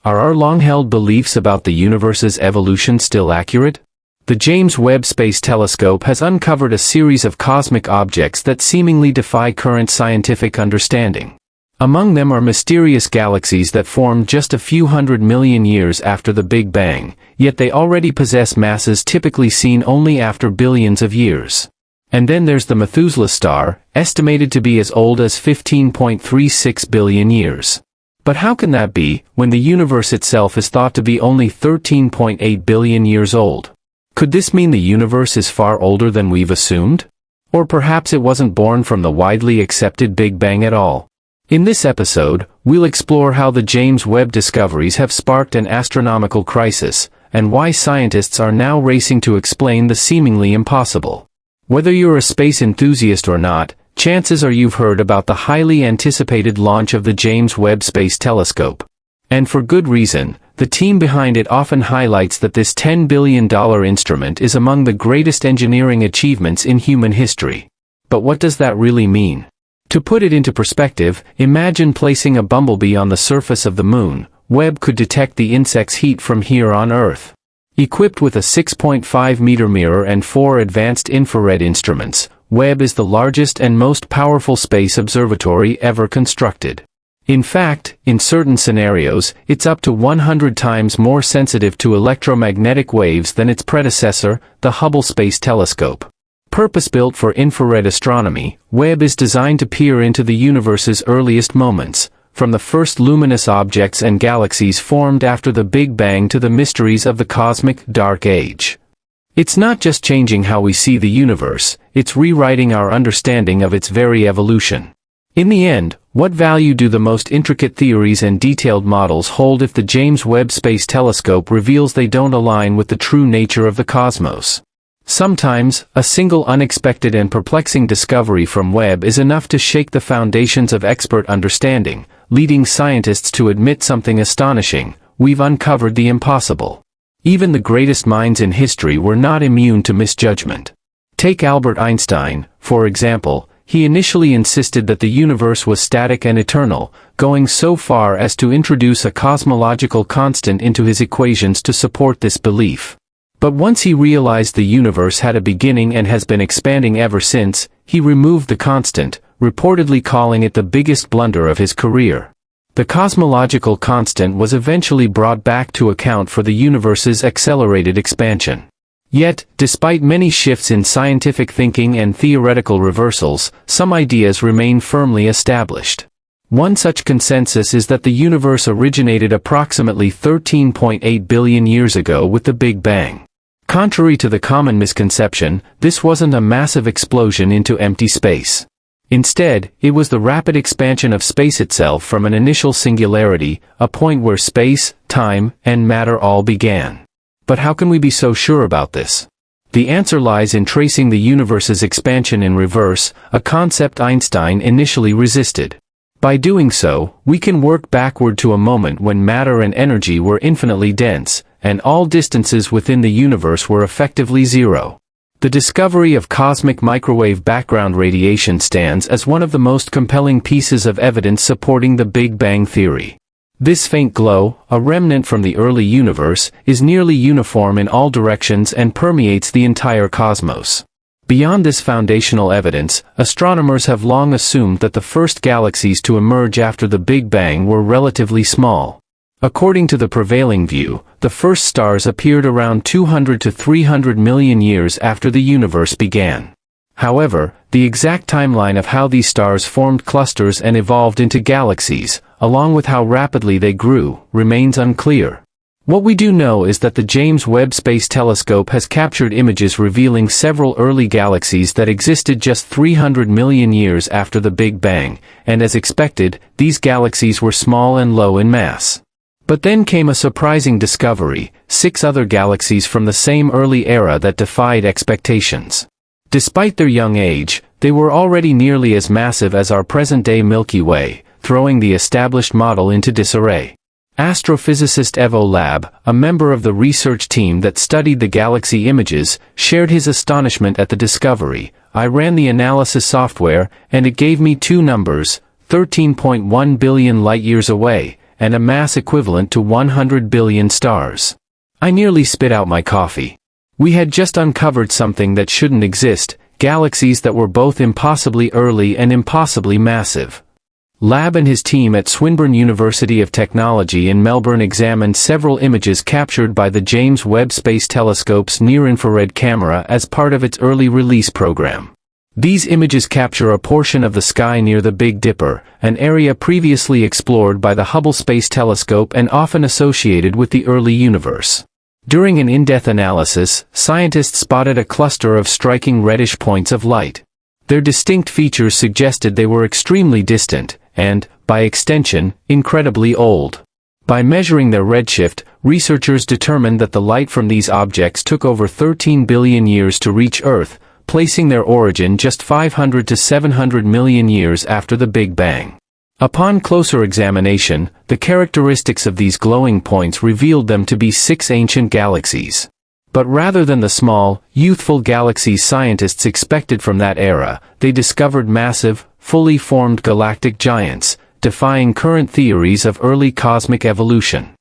Are our long-held beliefs about the universe's evolution still accurate? The James Webb Space Telescope has uncovered a series of cosmic objects that seemingly defy current scientific understanding. Among them are mysterious galaxies that formed just a few 100 million years after the Big Bang, yet they already possess masses typically seen only after billions of years. And then there's the Methuselah Star, estimated to be as old as 15.36 billion years. But how can that be, when the universe itself is thought to be only 13.8 billion years old? Could this mean the universe is far older than we've assumed? Or perhaps it wasn't born from the widely accepted Big Bang at all? In this episode, we'll explore how the James Webb discoveries have sparked an astronomical crisis, and why scientists are now racing to explain the seemingly impossible. Whether you're a space enthusiast or not, chances are you've heard about the highly anticipated launch of the James Webb Space Telescope. And for good reason. The team behind it often highlights that this $10 billion instrument is among the greatest engineering achievements in human history. But what does that really mean? To put it into perspective, imagine placing a bumblebee on the surface of the moon. Webb could detect the insect's heat from here on Earth. Equipped with a 6.5-meter mirror and 4 advanced infrared instruments, Webb is the largest and most powerful space observatory ever constructed. In fact, in certain scenarios, it's up to 100 times more sensitive to electromagnetic waves than its predecessor, the Hubble Space Telescope. Purpose-built for infrared astronomy, Webb is designed to peer into the universe's earliest moments, from the first luminous objects and galaxies formed after the Big Bang to the mysteries of the cosmic dark age. It's not just changing how we see the universe, it's rewriting our understanding of its very evolution. In the end, what value do the most intricate theories and detailed models hold if the James Webb Space Telescope reveals they don't align with the true nature of the cosmos? Sometimes, a single unexpected and perplexing discovery from Webb is enough to shake the foundations of expert understanding, leading scientists to admit something astonishing: we've uncovered the impossible. Even the greatest minds in history were not immune to misjudgment. Take Albert Einstein, for example. He initially insisted that the universe was static and eternal, going so far as to introduce a cosmological constant into his equations to support this belief. But once he realized the universe had a beginning and has been expanding ever since, he removed the constant, reportedly calling it the biggest blunder of his career. The cosmological constant was eventually brought back to account for the universe's accelerated expansion. Yet, despite many shifts in scientific thinking and theoretical reversals, some ideas remain firmly established. One such consensus is that the universe originated approximately 13.8 billion years ago with the Big Bang. Contrary to the common misconception, this wasn't a massive explosion into empty space. Instead, it was the rapid expansion of space itself from an initial singularity, a point where space, time, and matter all began. But how can we be so sure about this? The answer lies in tracing the universe's expansion in reverse, a concept Einstein initially resisted. By doing so, we can work backward to a moment when matter and energy were infinitely dense, and all distances within the universe were effectively zero. The discovery of cosmic microwave background radiation stands as one of the most compelling pieces of evidence supporting the Big Bang theory. This faint glow, a remnant from the early universe, is nearly uniform in all directions and permeates the entire cosmos. Beyond this foundational evidence, astronomers have long assumed that the first galaxies to emerge after the Big Bang were relatively small. According to the prevailing view, the first stars appeared around 200 to 300 million years after the universe began. However, the exact timeline of how these stars formed clusters and evolved into galaxies, along with how rapidly they grew, remains unclear. What we do know is that the James Webb Space Telescope has captured images revealing several early galaxies that existed just 300 million years after the Big Bang, and as expected, these galaxies were small and low in mass. But then came a surprising discovery: 6 other galaxies from the same early era that defied expectations. Despite their young age, they were already nearly as massive as our present-day Milky Way, throwing the established model into disarray. Astrophysicist Evo Lab, a member of the research team that studied the galaxy images, shared his astonishment at the discovery. "I ran the analysis software, and it gave me 2 numbers, 13.1 billion light-years away, and a mass equivalent to 100 billion stars. I nearly spit out my coffee. We had just uncovered something that shouldn't exist, galaxies that were both impossibly early and impossibly massive. Lab and his team at Swinburne University of Technology in Melbourne examined several images captured by the James Webb Space Telescope's near-infrared camera as part of its early release program. These images capture a portion of the sky near the Big Dipper, an area previously explored by the Hubble Space Telescope and often associated with the early universe. During an in-depth analysis, scientists spotted a cluster of striking reddish points of light. Their distinct features suggested they were extremely distant, and, by extension, incredibly old. By measuring their redshift, researchers determined that the light from these objects took over 13 billion years to reach Earth, placing their origin just 500 to 700 million years after the Big Bang. Upon closer examination, the characteristics of these glowing points revealed them to be 6 ancient galaxies. But rather than the small, youthful galaxies scientists expected from that era, they discovered massive, fully formed galactic giants, defying current theories of early cosmic evolution.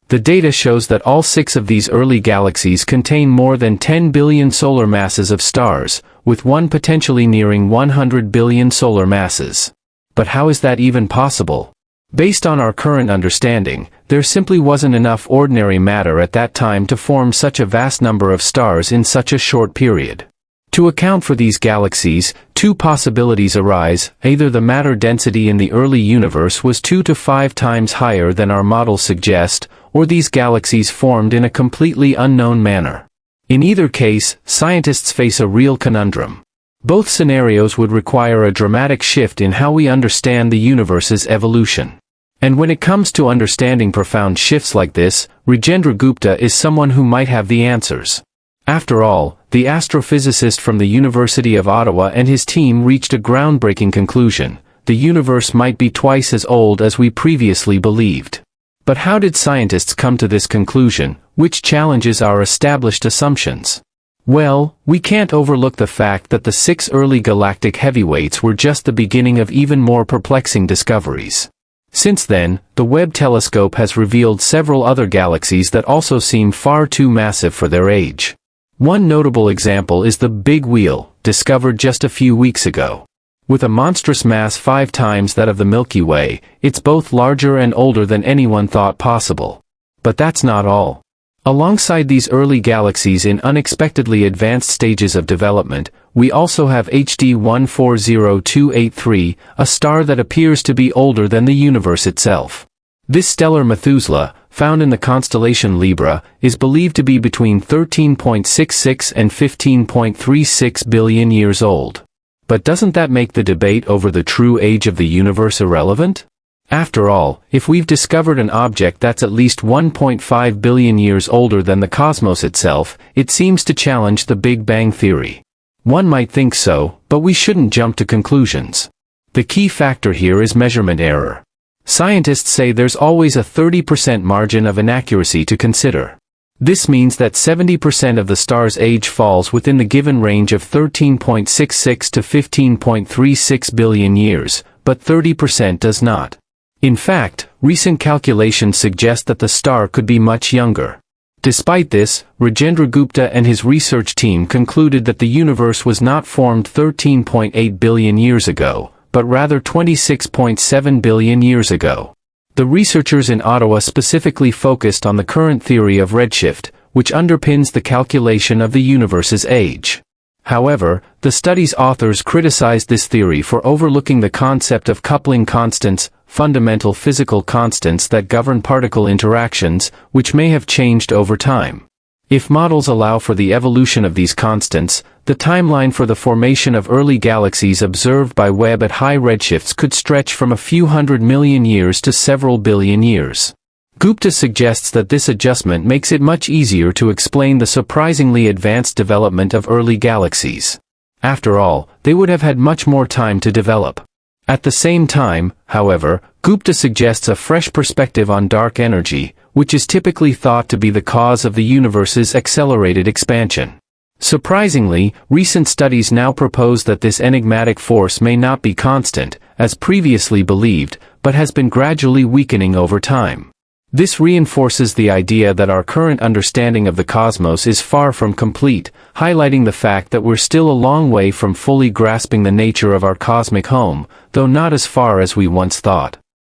The data shows that all 6 of these early galaxies contain more than 10 billion solar masses of stars, with one potentially nearing 100 billion solar masses. But how is that even possible? Based on our current understanding, there simply wasn't enough ordinary matter at that time to form such a vast number of stars in such a short period. To account for these galaxies, 2 possibilities arise: either the matter density in the early universe was 2 to 5 times higher than our models suggest, or these galaxies formed in a completely unknown manner. In either case, scientists face a real conundrum. Both scenarios would require a dramatic shift in how we understand the universe's evolution. And when it comes to understanding profound shifts like this, Rajendra Gupta is someone who might have the answers. After all, the astrophysicist from the University of Ottawa and his team reached a groundbreaking conclusion: the universe might be twice as old as we previously believed. But how did scientists come to this conclusion, which challenges our established assumptions? Well, we can't overlook the fact that the 6 early galactic heavyweights were just the beginning of even more perplexing discoveries. Since then, the Webb telescope has revealed several other galaxies that also seem far too massive for their age. One notable example is the Big Wheel, discovered just a few weeks ago. With a monstrous mass 5 times that of the Milky Way, it's both larger and older than anyone thought possible. But that's not all. Alongside these early galaxies in unexpectedly advanced stages of development, we also have HD 140283, a star that appears to be older than the universe itself. This stellar Methuselah, found in the constellation Libra, is believed to be between 13.66 and 15.36 billion years old. But doesn't that make the debate over the true age of the universe irrelevant? After all, if we've discovered an object that's at least 1.5 billion years older than the cosmos itself, it seems to challenge the Big Bang theory. One might think so, but we shouldn't jump to conclusions. The key factor here is measurement error. Scientists say there's always a 30% margin of inaccuracy to consider. This means that 70% of the star's age falls within the given range of 13.66 to 15.36 billion years, but 30% does not. In fact, recent calculations suggest that the star could be much younger. Despite this, Rajendra Gupta and his research team concluded that the universe was not formed 13.8 billion years ago, but rather 26.7 billion years ago. The researchers in Ottawa specifically focused on the current theory of redshift, which underpins the calculation of the universe's age. However, the study's authors criticized this theory for overlooking the concept of coupling constants, fundamental physical constants that govern particle interactions, which may have changed over time. If models allow for the evolution of these constants, the timeline for the formation of early galaxies observed by Webb at high redshifts could stretch from a few 100 million years to several billion years. Gupta suggests that this adjustment makes it much easier to explain the surprisingly advanced development of early galaxies. After all, they would have had much more time to develop. At the same time, however, Gupta suggests a fresh perspective on dark energy, which is typically thought to be the cause of the universe's accelerated expansion. Surprisingly, recent studies now propose that this enigmatic force may not be constant, as previously believed, but has been gradually weakening over time. This reinforces the idea that our current understanding of the cosmos is far from complete, highlighting the fact that we're still a long way from fully grasping the nature of our cosmic home, though not as far as we once thought.